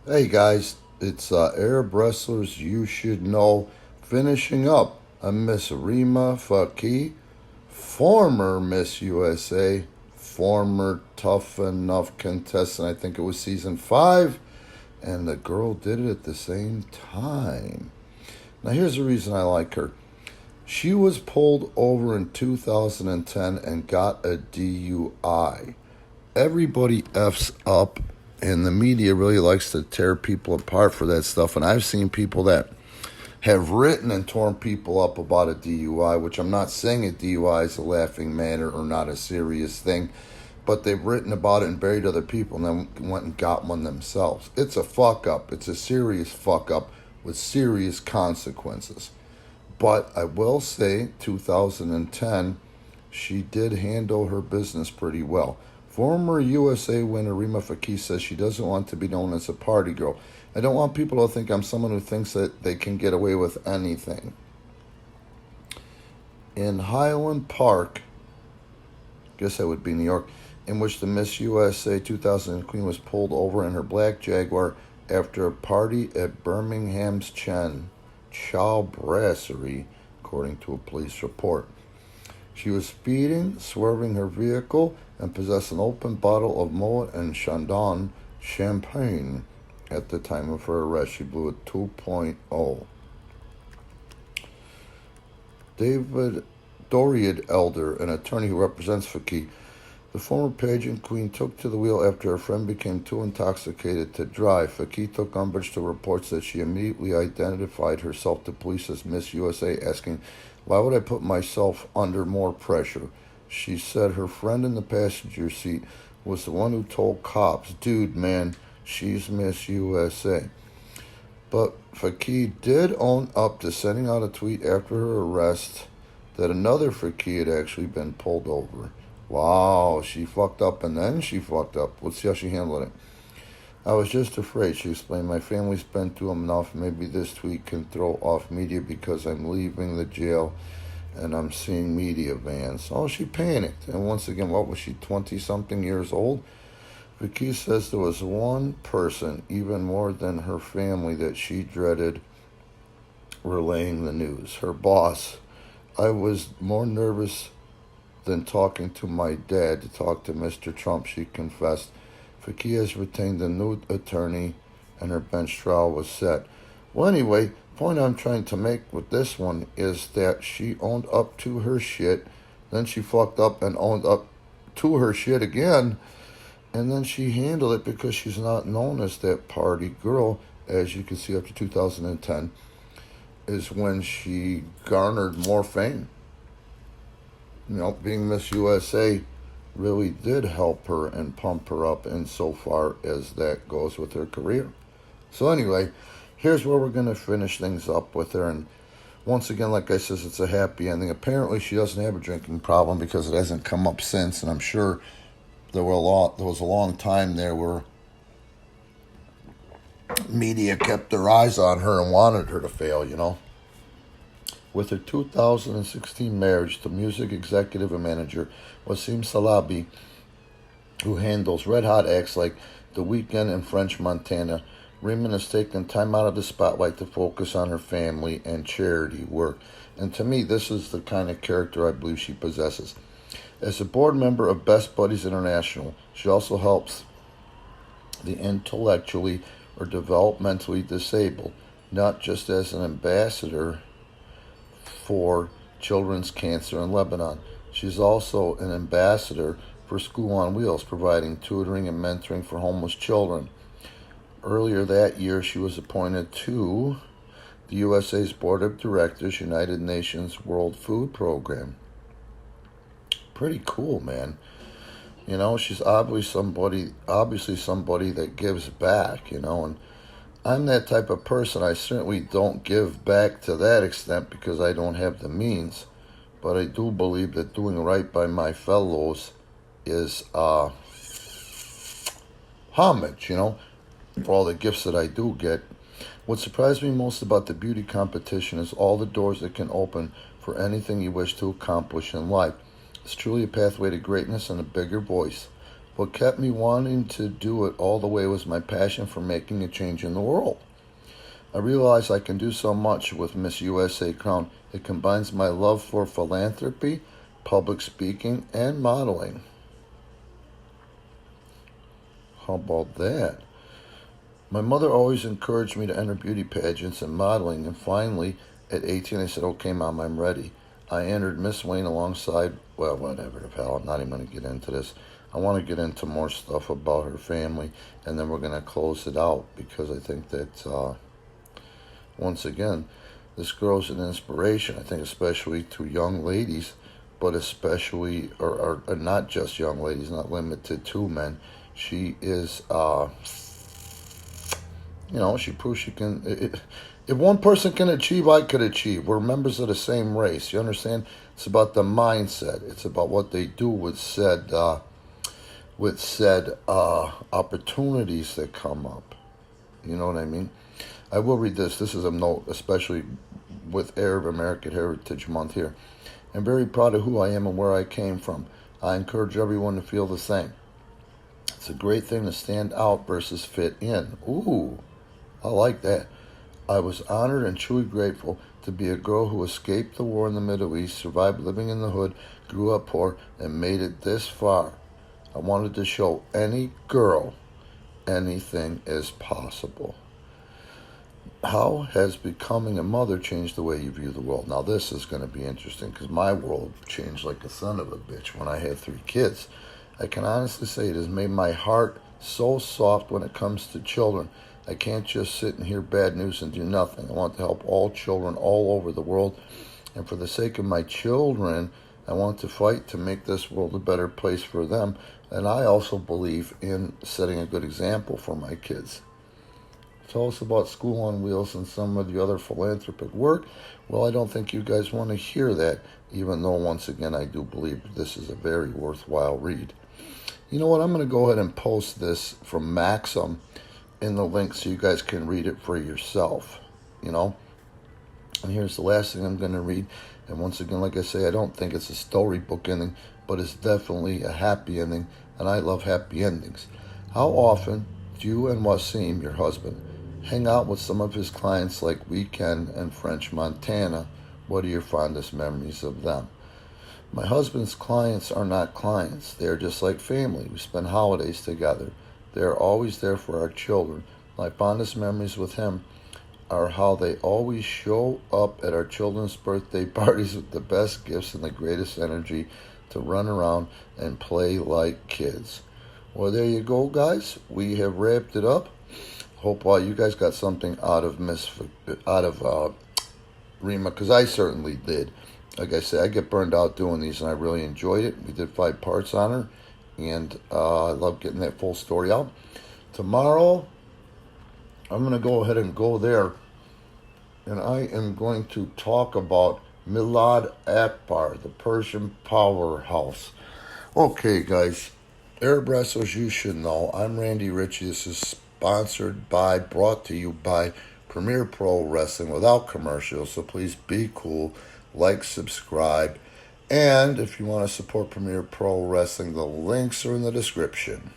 Hey guys, it's Arab Wrestlers You Should Know finishing up a Miss Rima Fakih, former Miss USA, former Tough Enough contestant. I think it was season 5, and the girl did it at the same time. Now, here's the reason I like her. She was pulled over in 2010 and got a DUI. Everybody F's up, and the media really likes to tear people apart for that stuff. And I've seen people that have written and torn people up about a DUI, which I'm not saying a DUI is a laughing matter or not a serious thing, but they've written about it and buried other people and then went and got one themselves. It's a fuck up. It's a serious fuck up with serious consequences. But I will say, 2010, she did handle her business pretty well. Former USA winner Rima Fakih says she doesn't want to be known as a party girl. I don't want people to think I'm someone who thinks that they can get away with anything. In Highland Park, I guess that would be New York, in which the Miss USA 2000 queen was pulled over in her black Jaguar after a party at Birmingham's Chow Brasserie, according to a police report. She was speeding, swerving her vehicle, and possessed an open bottle of Moet and Chandon champagne. At the time of her arrest, she blew a 2.0. David Doriad Elder, an attorney who represents Fakih, the former pageant queen, took to the wheel after her friend became too intoxicated to drive. Fakih took umbrage to reports that she immediately identified herself to police as Miss USA, asking, "Why would I put myself under more pressure?" She said her friend in the passenger seat was the one who told cops, "Dude, man, she's Miss USA." But Fakih did own up to sending out a tweet after her arrest that another Fakih had actually been pulled over. Wow, she fucked up and then she fucked up. Let's see how she handled it. "I was just afraid," she explained. "My family's been through enough. Maybe this tweet can throw off media because I'm leaving the jail and I'm seeing media vans." Oh, she panicked. And once again, what was she, 20-something years old? Vicky says there was one person, even more than her family, that she dreaded relaying the news. Her boss. "I was more nervous than talking to my dad to talk to Mr. Trump," she confessed. Fakih has retained a new attorney and her bench trial was set. Well, anyway, the point I'm trying to make with this one is that she owned up to her shit, then she fucked up and owned up to her shit again, and then she handled it because she's not known as that party girl. As you can see, after 2010 is when she garnered more fame. Being Miss USA really did help her and pump her up insofar as that goes with her career. So anyway, here's where we're going to finish things up with her. And once again, like I said, it's a happy ending. Apparently, she doesn't have a drinking problem because it hasn't come up since. And I'm sure there was a long time there where media kept their eyes on her and wanted her to fail. With her 2016 marriage to music executive and manager Wasim Salabi, who handles red-hot acts like The Weeknd and French Montana, Rima has taken time out of the spotlight to focus on her family and charity work. And to me, this is the kind of character I believe she possesses. As a board member of Best Buddies International, she also helps the intellectually or developmentally disabled, not just as an ambassador for children's cancer in Lebanon. She's also an ambassador for School on Wheels, providing tutoring and mentoring for homeless children. Earlier that year, she was appointed to the USA's Board of Directors, United Nations World Food Program. Pretty cool, man. She's obviously somebody that gives back, and I'm that type of person. I certainly don't give back to that extent because I don't have the means, but I do believe that doing right by my fellows is homage, for all the gifts that I do get. What surprised me most about the beauty competition is all the doors it can open for anything you wish to accomplish in life. It's truly a pathway to greatness and a bigger voice. What kept me wanting to do it all the way was my passion for making a change in the world. I realize I can do so much with Miss USA crown. It combines my love for philanthropy, public speaking, and modeling. How about that? My mother always encouraged me to enter beauty pageants and modeling, and finally, at 18, I said, okay, Mom, I'm ready. I entered Miss Wayne alongside, well, whatever the hell, I'm not even going to get into this. I want to get into more stuff about her family, and then we're going to close it out, because I think that, once again, this girl's an inspiration, I think, especially to young ladies, but especially, or not just young ladies, not limited to men. She is, she proves she can. If one person can achieve, I could achieve. We're members of the same race. You understand? It's about the mindset. It's about what they do with said opportunities that come up. You know what I mean? I will read this. This is a note, especially with Arab American Heritage Month here. I'm very proud of who I am and where I came from. I encourage everyone to feel the same. It's a great thing to stand out versus fit in. Ooh, I like that. I was honored and truly grateful to be a girl who escaped the war in the Middle East, survived living in the hood, grew up poor, and made it this far. I wanted to show any girl anything is possible. How has becoming a mother changed the way you view the world? Now, this is going to be interesting, because my world changed like a son of a bitch when I had 3 kids. I can honestly say it has made my heart so soft when it comes to children. I can't just sit and hear bad news and do nothing. I want to help all children all over the world. And for the sake of my children, I want to fight to make this world a better place for them. And I also believe in setting a good example for my kids. Tell us about School on Wheels and some of the other philanthropic work. Well, I don't think you guys want to hear that, even though, once again, I do believe this is a very worthwhile read. You know what? I'm going to go ahead and post this from Maxim in the link so you guys can read it for yourself, And here's the last thing I'm going to read. And once again, like I say, I don't think it's a storybook ending, but it's definitely a happy ending, and I love happy endings. How often do you and Wasim, your husband, hang out with some of his clients like Weekend and French Montana? What are your fondest memories of them? My husband's clients are not clients. They are just like family. We spend holidays together. They are always there for our children. My fondest memories with him are how they always show up at our children's birthday parties with the best gifts and the greatest energy to run around and play like kids. Well, there you go, guys. We have wrapped it up. Hope you guys got something out of Rima, because I certainly did. Like I said, I get burned out doing these, and I really enjoyed it. We did 5 parts on her, and I love getting that full story out. Tomorrow, I'm going to go ahead and go there, and I am going to talk about Milad Akbar, the Persian powerhouse. Okay, guys, Arab wrestlers, you should know. I'm Randy Ritchie. This is brought to you by Premier Pro Wrestling without commercials. So please be cool, like, subscribe, and if you want to support Premier Pro Wrestling, the links are in the description.